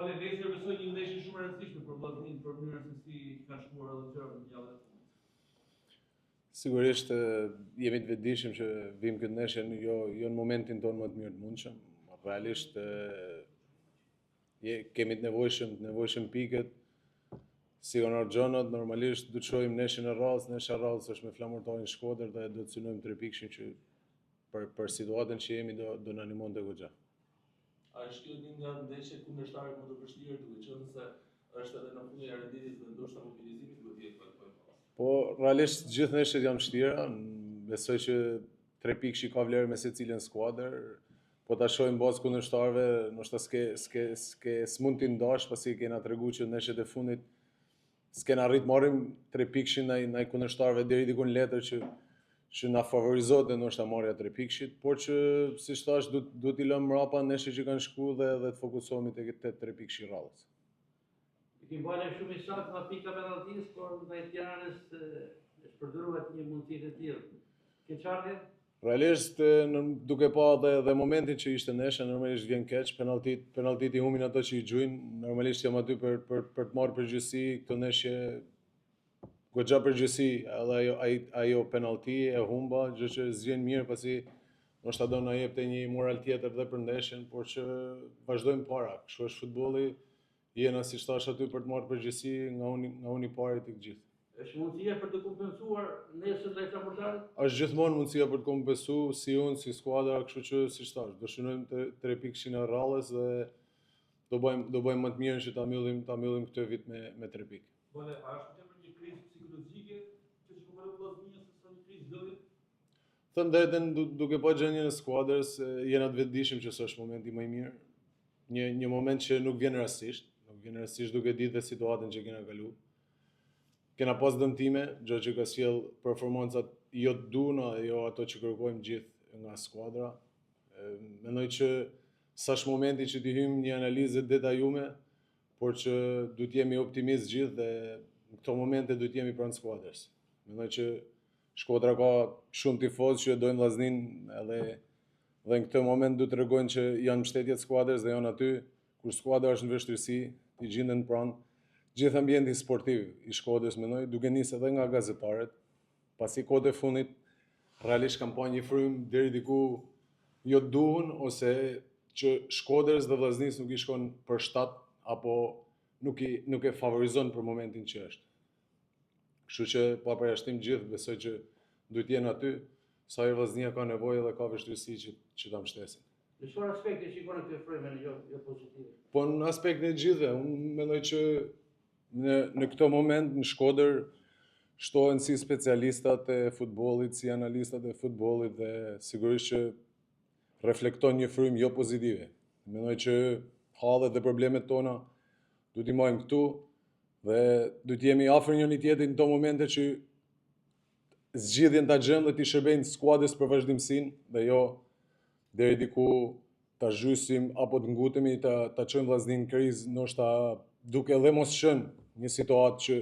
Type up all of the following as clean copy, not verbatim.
Vale, Nesër besoj një ndeshje shumë e rëndësishme për vllaznin, për mënyrën se si kanë shkuar edhe gjërat në javën e fundit. Sigurisht jemi të vetëdijshëm që vim këtë ndeshje jo në momentin tonë më të mirë të mundshëm. Realisht kemi të nevojshëm pikët. Si Honor Gjonat, normalisht du të shohim ndeshjen e radhës. Ndeshja e radhës është me Flamurtarin Shkodër dhe do të synojmë 3 pikëshin që për situatën që jemi do na animonte goxha. A është kjo një nga ndeshjet kundërshtarë më të vështira, duke qenë se është edhe në fundin e renditjes dhe ndoshta mobilizimi duhet të jetë pak më i madh? Po, realisht gjithë ndeshjet janë vështira. Besoj që 3 pikësh ka vlerë me secilën skuadër. Po ta shohim bazë kundërshtarëve, ndoshta s'mund t'i ndash pasi kena treguar që ndeshjet e fundit s'kena arrit marrim 3 pikëshin ndaj kundërshtarëve deri diku në letër që na favorizote ndoshta marrja 3 pikëshit, por që siç thash duhet i lëmë mbrapa ndeshjet që kanë shkuar dhe të fokusohemi tek 3 pikësh i radhës. Kemi bërë shumë i saktë nga pika penaltis, por ndaj Tiranës është përdoruar një mundësi të tillë. Ke çardhje? Realisht duke pa edhe momentin që ishte ndeshja, normalisht vjen keq, penaltit i humbin ato që i gjujnë, normalisht jam aty për të marrë përgjegjësi këtë ndeshje. Goxha përgjegjësi, edhe ajo penalti e humba, gjë që zgjen mirë pasi ndoshta do na jepte një moral tjetër dhe për ndeshjen, por që vazhdojmë para. Kështu është futbolli, jena siç thash aty për të marrë përgjegjësi nga unë i pari tek gjithë. Është mundësia për të kompensuar nesër ndaj Flamurtarit? Është gjithmonë mundësia për të kompensuar si unë, si skuadra, kështu që siç thash, do shënojmë 3 pikëshin e rrallës dhe do bëjmë më të mirën që ta mbyllim këtë vit me 3 pikë. Vale, a është tepër një krizë psikologjike që shkon vllaznia se sa një krizë lëndë? Thënë drejtën, duke pa gjendjen e skuadrës, jena të vetëdijshëm që s'është momenti më i mirë. Një moment që nuk vjen rastisht duke ditë dhe situatën që kena kaluar. Kena pas dëmtime, gjë që ka sjell performancat jo të duhura, jo ato që kërkojmë gjithë nga skuadra. Mendoj që s'është momenti që t'i hyjmë një analizë detajume, por që duhet jemi optimist gjithë dhe në këto momente duhet jemi pranë skuadrës. Mendoj që Shkodra ka shumë tifozë që dojnë vllaznin edhe në këtë moment duhet tregojnë që janë mbështetje të skuadrës dhe janë aty kur skuadra është në vështirësi, i gjenden pranë. Gjithë ambienti sportiv i Shkodrës mendoj duke nisë edhe nga gazetarët, pasi kohët e fundit realisht kanë pa një frymë deri diku jo të duhur ose që Shkodrës dhe vllaznisë nuk i shkon për shtat apo nuk e favorizon për momentin që është. Kështu që pa përjashtim gjithë besoj që duhet jenë aty, sa herë vllaznia ka nevojë dhe ka vështirësi që ta mbështesin. Në çfarë aspekte shikoni këtë frymën jo pozitive? Po në aspektin e gjithëve, unë mendoj që në këtë moment në Shkodër shtohen si specialistat e futbollit, si analistat e futbollit dhe sigurisht që reflekton një frymë jo pozitive. Mendoj që hallet dhe problemet tona duhet i marrim këtu dhe duhet jemi afër njëri tjetrit në këto momente që zgjidhjen ta gjejmë dhe t'i shërbejnë skuadrës për vazhdimsinë dhe jo deri diku ta zhysim apo të ngutemi ta çojmë vllaznin në krizë, ndoshta duke edhe mos qenë një situatë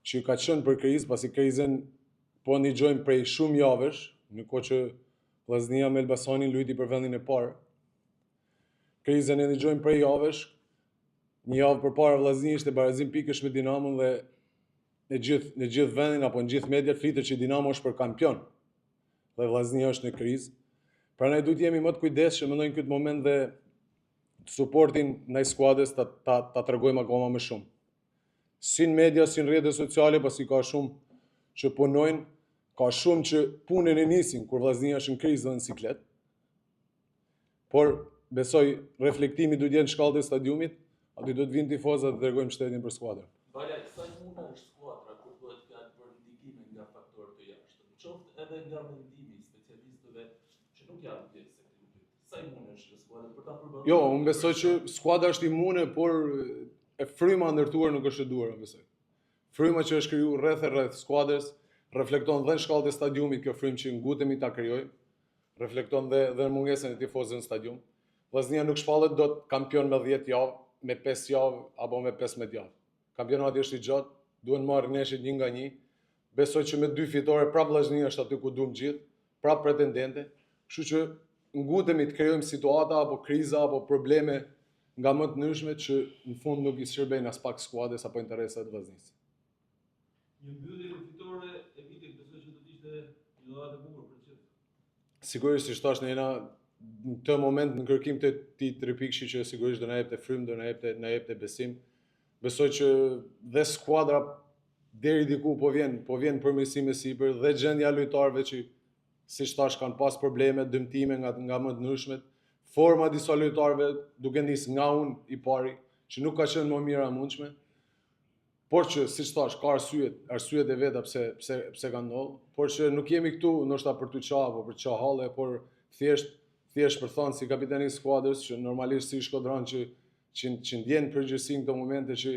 që ka qenë për krizë, pasi krizën po ndigjojmë prej shumë javësh, në kohë që vllaznia me Elbasanin luajti për vendin e parë. Krizën e ndigjojmë prej javësh. Një javë përpara vllaznia ishte barazim pikësh me Dinamon dhe në gjithë vendin apo në gjithë mediat flitet që Dinamo është për kampion. Dhe vllaznia është në krizë. Prandaj duhet jemi më të kujdesshëm mendoj në këtë moment dhe suportin ndaj skuadrës ta tregojmë akoma më shumë. Si në media, si në rrjetet sociale, pasi ka shumë që punojnë, ka shumë që punën e nisin kur vllaznia është në krizë dhe në siklet. Por besoj reflektimi duhet jetë në shkallët e stadiumit, aty do të vinë tifozat dhe tregojmë mbështetjen për skuadrën. Vale, sa mund është skuadra kur bëhet fjalë për ndikime nga faktorë të jashtëm, qoftë edhe nga mendimi i specialistëve që nuk janë pjesë e klubit. Sa mund është skuadra për ta përballuar? Jo, unë besoj që skuadra është imune, por e fryma ndërtuar nuk është e duhur, unë besoj. Fryma që është krijuar rreth skuadrës reflekton dhe në shkallët e stadiumit kjo frymë që ngutemi ta krijojmë, reflekton dhe në mungesën e tifozëve në stadium. Vllaznia nuk shpallet dot kampion me 10 javë, me 5 javë apo me 15 javë. Kampionati është i gjatë, duhen marrë ndeshjet një nga një. Besoj që me 2 fitore prap vllaznia është aty ku duam gjithë, prap pretendente. Kështu që ngutemi të krijojmë situata apo kriza apo probleme nga më të ndryshmet që në fund nuk i shërbejnë as pak skuadës apo interesat të vllaznisë. Një mbyllje fitore e vitit besoj që do të ishte një dhuratë e bukur për qef. Sigurisht, si thash, në këtë moment në kërkim të ti 3 pikësh që sigurisht do na jepte frymë, do na jepte besim. Besoj që dhe skuadra deri diku po vjen përmirësime sipër dhe gjendja e lojtarëve që siç thash kanë pas probleme, dëmtime nga më të ndryshmet. Forma e disa lojtarëve duke nis nga unë i pari, që nuk ka qenë më mira e mundshme. Por që, siç thash, ka arsyet e veta pse ka ndodhur, por që nuk jemi këtu ndoshta për të qa apo për të qa halle, por thjesht për thënë si kapiteni i skuadrës që normalisht si Shkodran që ndjen përgjegjësinë këto momente që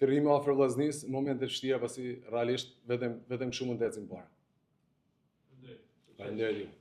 të rrimi afër vllaznisë, në momente të vështira pasi realisht vetëm kështu mund të ecim para. Faleminderit.